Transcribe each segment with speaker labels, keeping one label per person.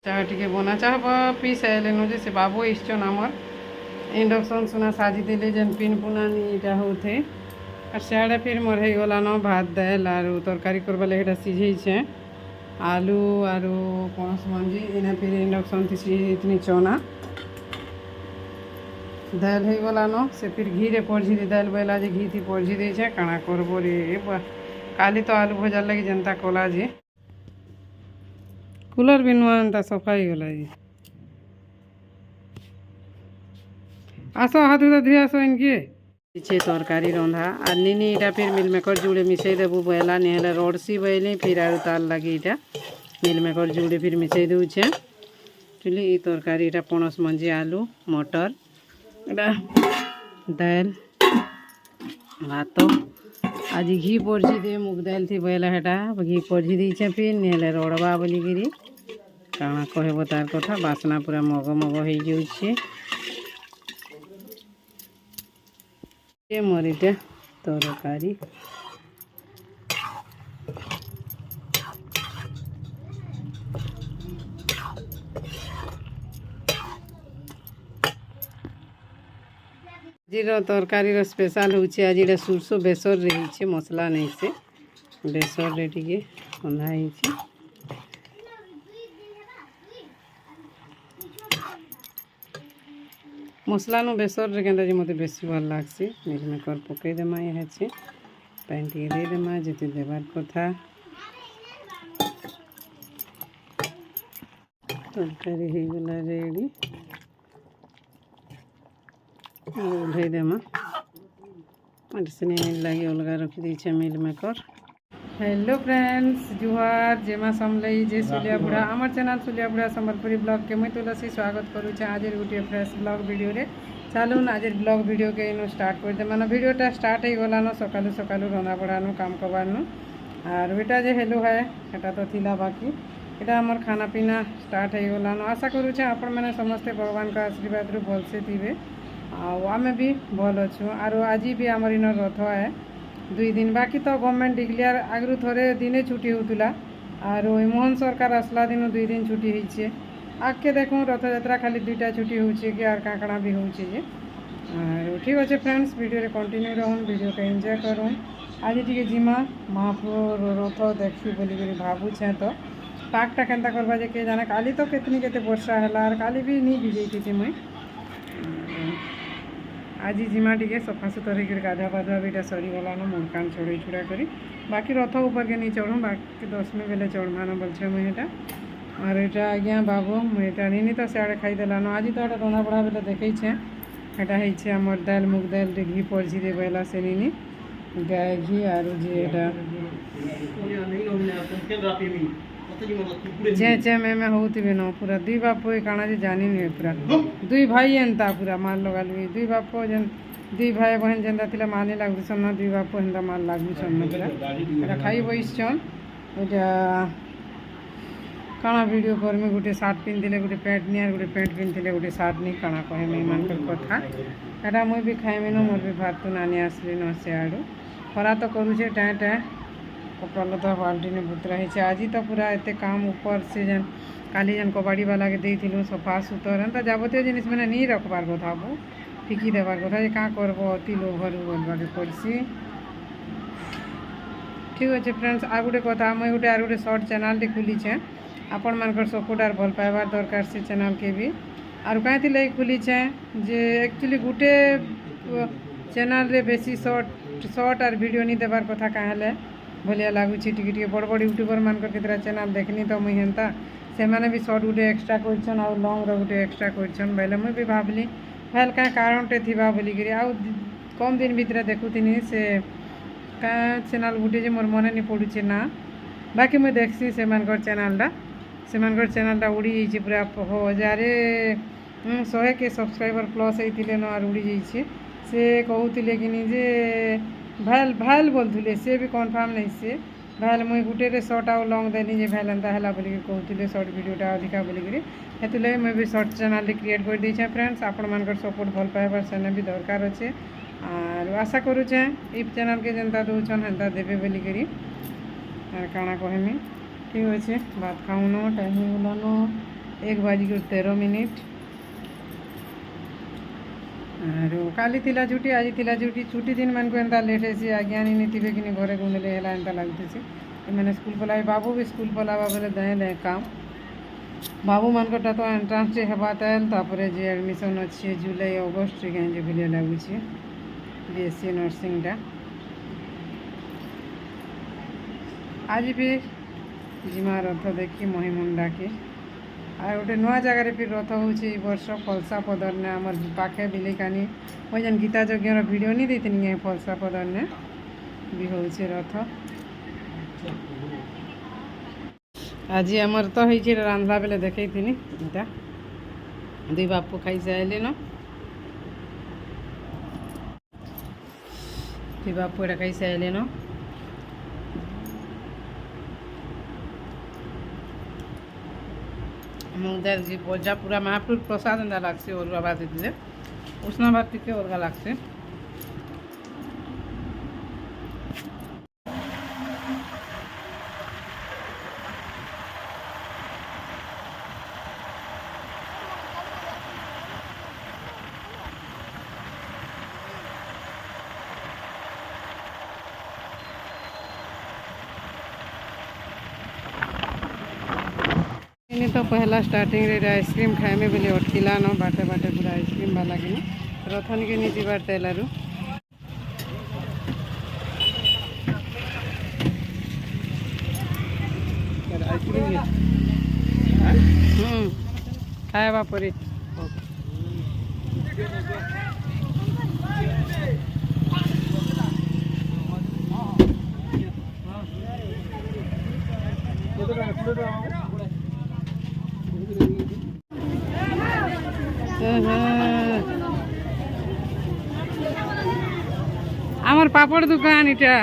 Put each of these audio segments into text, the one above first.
Speaker 1: चाह टी बना चाह पी सारे जे से बाबू इच्छन आमर इंडक्शन सुना साजी देले जेन पिन पुनानी इटा होते और सियाड़े फिर मोर हो गलान भात दाल और तरकारी करवा लगे सीझे आलू और पणस मंजी इना फिर इंडक्शन थी सीझे चना दाल हो गलान से फिर घी रे पड़झी दाल बोला जे घी थी पड़झी दे काଣା करबो रे काली तो आलू भजा लगी जनता कला जे कूलर भी नुआ एंता सफाई गला जी आस हाथ उदा धुई आस इनके पीछे तरकारी रंधा और निनी इटा फिर मिल मेकर जुड़े मिसई देबू बहला नहीं रड़सी बहली फिर आरु तार लगी इटा मिल मेकर जुड़े फिर मिसई दूचे चुली ये तरकारी इटा पणस मंजी आलू मटर इटा दाल भात आज घी पड़झी दे मुग दाल थी बहला हेटा घी पड़झी दीचे फिर नहीं रड़वा बोलिकी काଣା कहब तार कथा बासना पूरा मग मग हो जाऊे मरीटा तरकारी आज तरकारी स्पेशल होचे आज सुरसो बेसर रही मसला नहीं से बेसर रे टिके रंधा होइछे मसला नु बेसर रे केंदा जे मते बेसी भल लागसी मिल मेकर पकई देमा ये है पानी टिके दे देमा जेते देबार कथा तरकारी हो गला रेडी उठे देमा मेडिसिन लगे अलग रखी दीचे मिल मेकर हेलो फ्रेंड्स जुहार जेमा समलई जे सुलिया बुढ़ा आमर चैनल सुलिया बुढ़ा संबलपुरी ब्लॉग के मुई तुलसी स्वागत करुचे आज गोटे फ्रेश ब्लॉग वीडियो रे चलून आज ब्लॉग वीडियो के इनु स्टार्ट कर दे माने वीडियोटा स्टार्ट हो गलान सकालू सकालू रंधा बढ़ानु काम करवानु और बेटा जे हेलो है एटा तो थिला बाकी एटा हमर खाना पीना स्टार्ट हो गलान आशा करुचे आपण माने समस्ते भगवान का आशीर्वाद रु भलसे थिबे आमे भी भल अच्छु और आज भी आमर इन रथ है 2 दिन बाकी तो गवर्नमेंट डिक्लेयर आगु थोड़े दिने छुट्टी होता और मोहन सरकार आसला दिन 2 दिन छुट्टी होइछे आगे देखूँ रथ यात्रा खाली 2टा छुट्टी होचे कि और काकड़ा भी होचे जे ठीक अच्छे फ्रेंड्स वीडियो रे कंटिन्यू रहूँ वीडियो के एंजॉय करूँ आज टी जिमा महाप्रभुर रथ देखी बोलिक भावुछे तो पाकटा केन्ता करवा जे के जाने काली तो केतनी केते वर्षा है और काली भी नहीं भिजई थी मुई आज जिमा टे सफा सुतर होकर गाधा पाधुआ भी सरी गलान मुड़ कान छोड़े छुड़ा करी बाकी रथ ऊपर के नहीं चढ़ू बाकी 10 में बेले चढ़वान बोलछे मुझे और यहाँ आज्ञा बाबू मुझे नहीं तो सियाड़े खाईदेलान आज तो ये रंधा बढ़ा बेले देखे एटा है आमर दाल मुग दाल घी पड़झी दे बहला से नहीं गाय घी और जे चे में होती न पूरा 2 बाप काना जे जानी नहीं पूरा 2 भाई एंता पूरा मार लगा लुई 2 बाप जेन 2 भाई बहन जेनता थिला माने लागु सन 2 बाप हेंता मार लागु सन पूरा एटा खाई बइछन एटा काना वीडियो कर में गोटे शर्ट पिंधिले गोटे पैंट नहीं और गोटे पैंट पिंधिले गोटे शर्ट नहीं काना कहे मैं मानकर कथा एटा मुई भी खाइमे न मोर भी भात तो नानी आसली न से आडू खरा तो करूछे टाँ टाँ कपड़ा लता बाल्टी ने बुतरा है आज तो पूरा एते काम ऊपर से जन काली जन कबाड़ी वाला के देथिलु सफा सुतर एंता जाबतीय जिनिस मैंने नहीं रखबार कथा बो फिकी देवार कथा जे का करबो अति लोभर बोलबा के पड़सी ठीक अच्छे फ्रेंड्स आ गोटे कथा मुई गोटे आर गोटे शॉर्ट चैनल खुली आपण मानकर सपोर्ट आर भल पाइबार दरकार से चैनल के भी और कहीं लगे खुली जे एक्चुअली गोटे चैनल रे बेसी शॉर्ट और वीडियो नहीं देवार कथा कहें भलिया लगुच टी बड़ बड़ यूट्यूबर मानकर केतरा चैनल देखनी तो मुई हेन्ता से मैंने भी शॉर्ट गोटे एक्सट्रा करछन और लॉन्ग गोटे एक्सट्रा करछन बेले मुई भी भावली भल क्या कारणटे थिबा बोलिकी आउ कम दिन भितर देखुनी से क्या चैनल गोटे जे मोर मन नहीं पड़ुचे ना बाकी मुई देखसी से चैनलटा उड़ी जाइए पूरा 1000 के सब्सक्राइबर प्लस होते न और उड़ी जाइए से कहते कि जे भैल भैल बोलते से भी कन्फर्म नहीं से भैल मुई गोटे शॉर्ट आउ लॉन्ग देनी जे भैल एंता है बोलिक कहते शॉर्ट वीडियोटा अधिका बोलिक हेतु लगे मुई भी शॉर्ट चैनल क्रिएट कर देछे फ्रेंड्स आपण मानकर सपोर्ट भल पाइबार सेने भी दरकार अच्छे और आशा करुचे ई चैनल के जेनता दौन हेन्ता देवे बोलिक काଣା कहमी ठीक अच्छे भात खाऊन टाइम हो गलान 1:13 और काली थिला छुट्टी आज थिला छुट्टी दिन मन को एंता लेट है आज्ञा नहीं थे कि घरे घुमले है एंता लगुचे मैंने स्कूल पलाई बाबू भी स्कूल पलावा बोले दे काम बाबू मानकटा तो एंट्रांस डे हेबा तापर जे एडमिशन अच्छे जुलाई अगस्ट रे जे भिले लगुचे बीएससी नर्सिंगटा आज भी जिमा रथ देखी महिमुंडा के आ गोटे नुआ जगार फिर रथ हो वर्ष फलसा पदर ने आम पाखे बिलेकानी वो जेन गीता यज्ञ वीडियो नहीं देती फलसा पदर ने भी हो रथ आज आमर तो हो रांधला बेले देखी इटा दुई बापू खाई सारे न दुई बापू एटा खाई सारे न जी बजा पूरा महाप्रभु प्रसाद एंता लगसे अरुआ भात दे उष्णा भात टी अलग लगसे तो पहला स्टार्टिंग रे आइसक्रीम खाए में बोले अटकिला न बाटे बाटे पूरा आइसक्रीम वाला कि रथन के नहीं जीवार तेलारू खाएबा परी आमर पापड़ दुकान इटा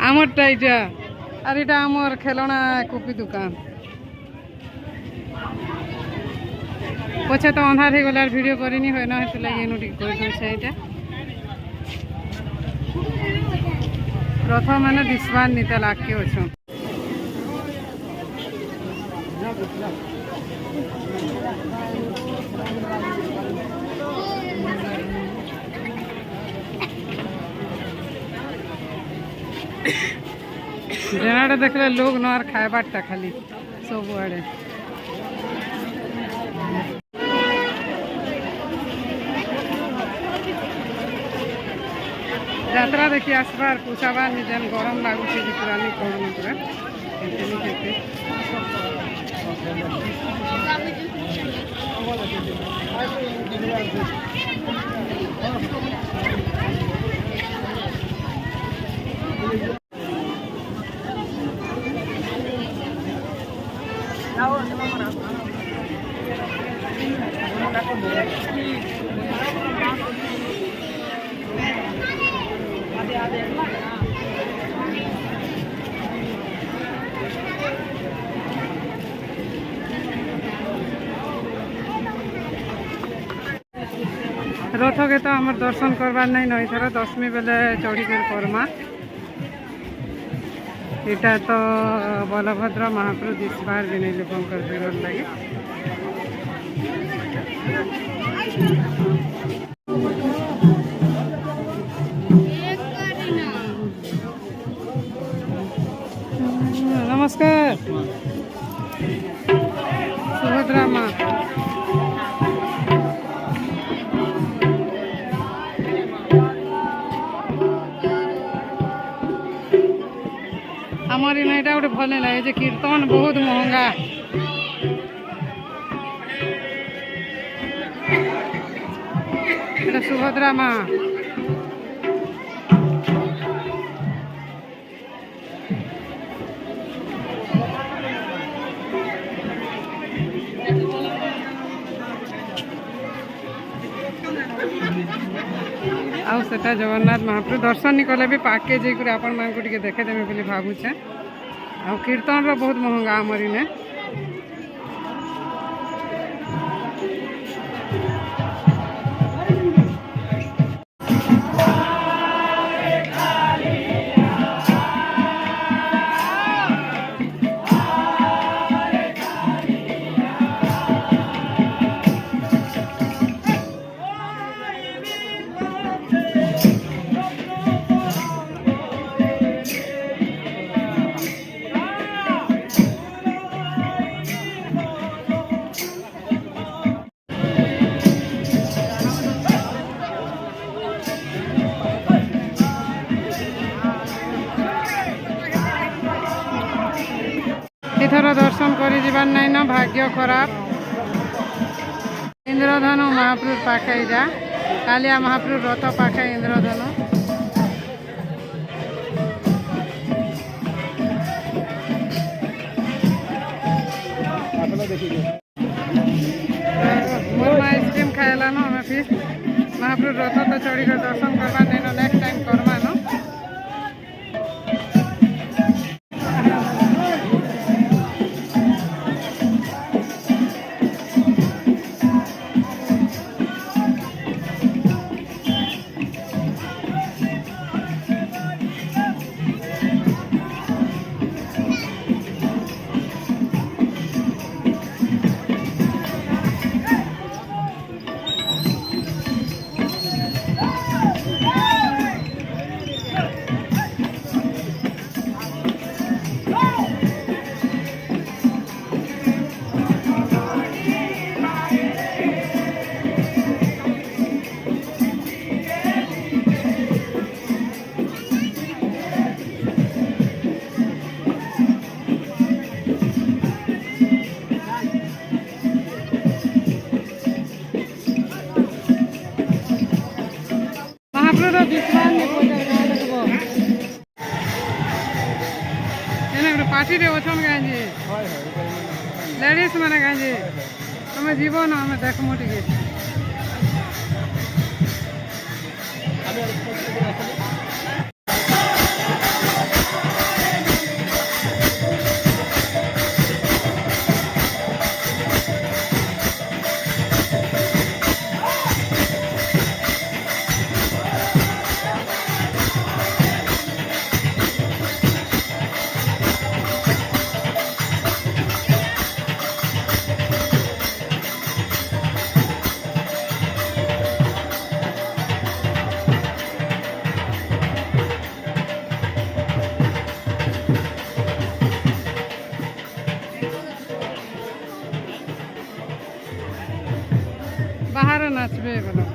Speaker 1: आमरटा इटा और इटा आमर खेलना कॉपी दुकान पछे तो अंधार हो गला वीडियो करनी है ना लगे इटा रथ मैंने दिशबार नीता लागे अच्छा जेनाडे देखले लोग नर खाएबारटा खाली सब आड़े यात्रा देखी आसबार पूछाबार निजेन गरम लगुचे पुरानी कहना पूरा रथ के तो आम दर्शन करवार नहीं नई थर 10वीं बेले चढ़ी कर करमा इटा तो बलभद्र महाप्रभु दिशबार विनय लोकंकर भिड़ लगे नमस्कार सुभद्रा माँ आमर इनटा गोटे भल लगे कीर्तन बहुत महंगा এটা সুভদ্রা মা आउ सेटा जगन्नाथ महाप्रभु दर्शन नहीं कले भी पाके जाकर आपण मान को टिके देखेदेमे बोली भावुचे आ कीर्तन रो बहुत महंगा आमर इने କରି ଯିବାର ନାଇଁ ନା ଭାଗ୍ୟ ଖରାପ। ଇନ୍ଦ୍ରଧନୁ ମହାପ୍ରଭୁ ପାଖେ ଯା କାଲିଆ ମହାପ୍ରଭୁ ରଥ ପାଖେ ଇନ୍ଦ୍ରଧନୁ। मोर आइसक्रीम खाएला न हमें फिर महाप्रभु रथ तो चढ़ी कर दर्शन करवा नहीं नो नेक्स्ट टाइम करवा न। महाप्रभु विश्वास नहीं पहुंचा देखो पार्टी रे ओछन गांजी लेडीज माने गांजी तुम जीव ना हमें देखमु टिके बाहर नाचबे बोलो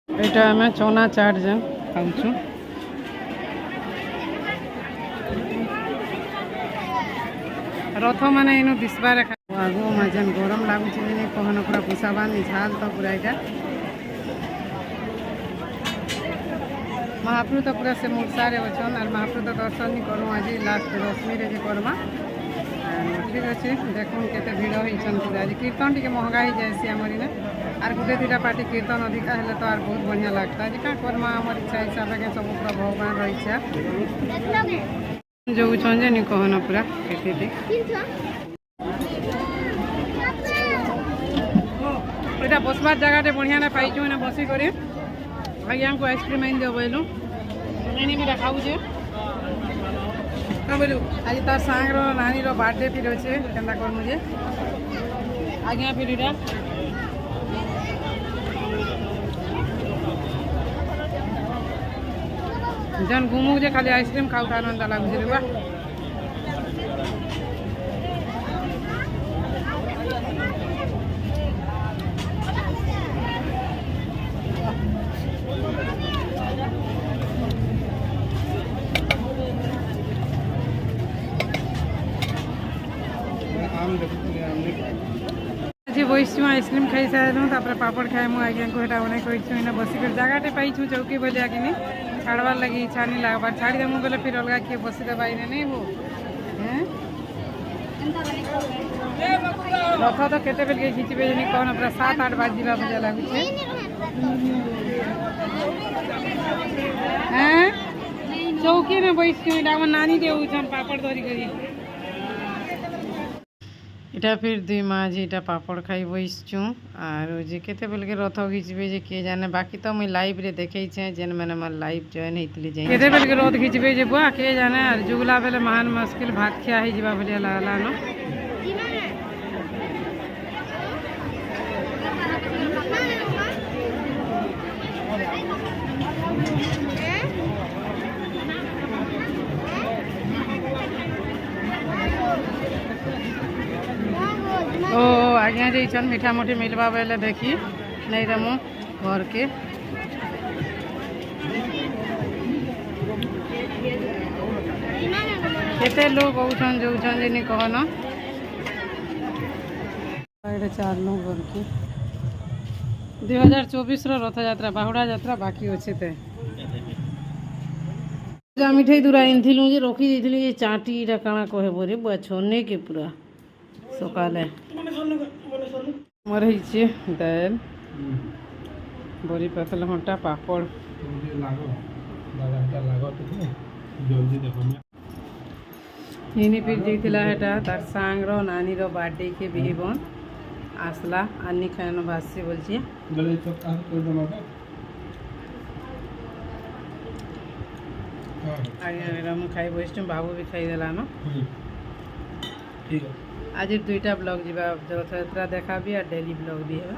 Speaker 1: এটা আমি চনা চাট যেন খাଉଛୁ रथ माने इनु दिसबार आगो मजन गरम लागुची नहीं कहन पूरा पुसाबानी झाल तो पूरा इटा महाप्रभु तो पूरा से मूर्सारे अछन और महाप्रभु तो दर्शन नहीं करूँ आज लास्ट दशमी रे जे करमा ठीक अच्छे देखून केते भिड़ होइछन पूरा आज कीर्तन टिके महंगा ही जायसी हमर इने आर गुटे दुटा पार्टी कीर्तन अधिका हेले तो आर बहुत बढ़िया लगता आज का करमा हमर इच्छा हिसाब के सब पूरा भगवान रो इच्छा जो छंजे नहीं कहना पूरा केते এটা বসবার জায়গাটা বঢ়িয়া না পাইছু না বসি করে আজ্ঞাকে আইসক্রিম আইন দেব বলু এনে বিটা খাউছে আজ তার সাংর নানির বার্থডে ফির অছে কেন্তা করমু যে আজ্ঞা ফির এটা যেন ঘুমুক যে খালি আইসক্রিম খাও তার মন্দা লাগুছে রে বা যে বইছু আইসক্রিম খাই সারু তারপরে পাপড় খাইমু আজ্ঞাকে এটা অনেক কইছু না বসি করে জায়গাটা পাইছু চৌকি বলে আগে ছাড়বার লাগি ইচ্ছা নি লাগবার ছাড়ি দেমু বলে ফির অলগা কিয়ে বসিতে বাইরে নেই হো হ্যাঁ রথ তো কেতে বেলকে খিচিবে জানি কোন পুরা 7-8 বাজিবা মজা লাগুছে হ্যাঁ চৌকি না বইছু এটা আমার নানি দেউছন পাপড় ধরি করি এটা ফির দুই মাঝ এটা পাপড় খাই বইছু আর ওই যে কেতে বেলকে রথ ঘিচবে যে কে জানে বাকি তো আমি লাইভ রে দেখাইছে যেন মানে আমার লাইভ জয়েন হইতলি যাই কেতে বেলকে রথ ঘিচবে যে বুয়া কে জানে আর জুগলা বেলে মহান মুশকিল ভাত খিয়া হই যাবা বলিয়া লাগলা ন ओ आज्ञा जैसन मीठा मोटी मिलवा बेले देखी नहीं रमो घर के केते लोग औछन जोछन जिनी कहन 4 लोग घर के 2024 रो रथ यात्रा बाहुड़ा यात्रा बाकी अच्छे ते मिठाई दूरा आनिलु जे रखी देथिलु जे चाटी रा काना कहे बोरे बुआ छोने के पूरा सकाले मरही दाल बड़ी पतल घंटा पापड़ फिर जाइला हेटा तार सांगर नानी बर्थडे के बिहेबन आसला आनी खान भासी बोलছি खाई बस बाबू भी खाई देला न ठीक है आज 2टा ब्लॉग जी रथ यात्रा देखा भी और डेली ब्लॉग भी है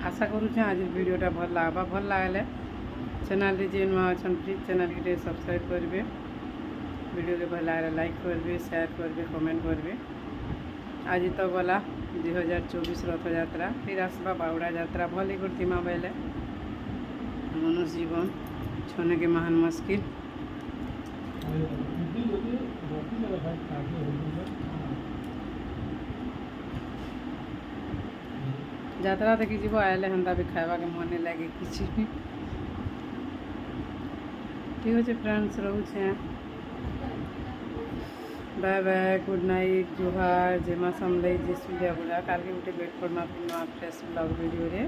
Speaker 1: आशा करुचे आज वीडियोटा भल लगवा भल लगले चैनल जी नुआ अच्छा प्लीज चैनल के सब्सक्राइब करेंगे वीडियो के भल लगे लाइक करेंगे शेयर करेंगे कमेंट करेंगे आज तो गला 2024 रथ यात्रा फिर आसवा बाहुड़ा यात्रा भल ही करतीमा बेले मनुष्य जीवन छोने के महान मुश्किल यात्रा देखी जीव आए हंदा भी खावा के मन लगे किसी भी ठीक है फ्रेंड्स रोचे बाय बाय गुड नाइट जुहार जेमा समझ जे सुलिया बुला काल के गोटे वेट करना फ्रेश ब्लॉग वीडियो रे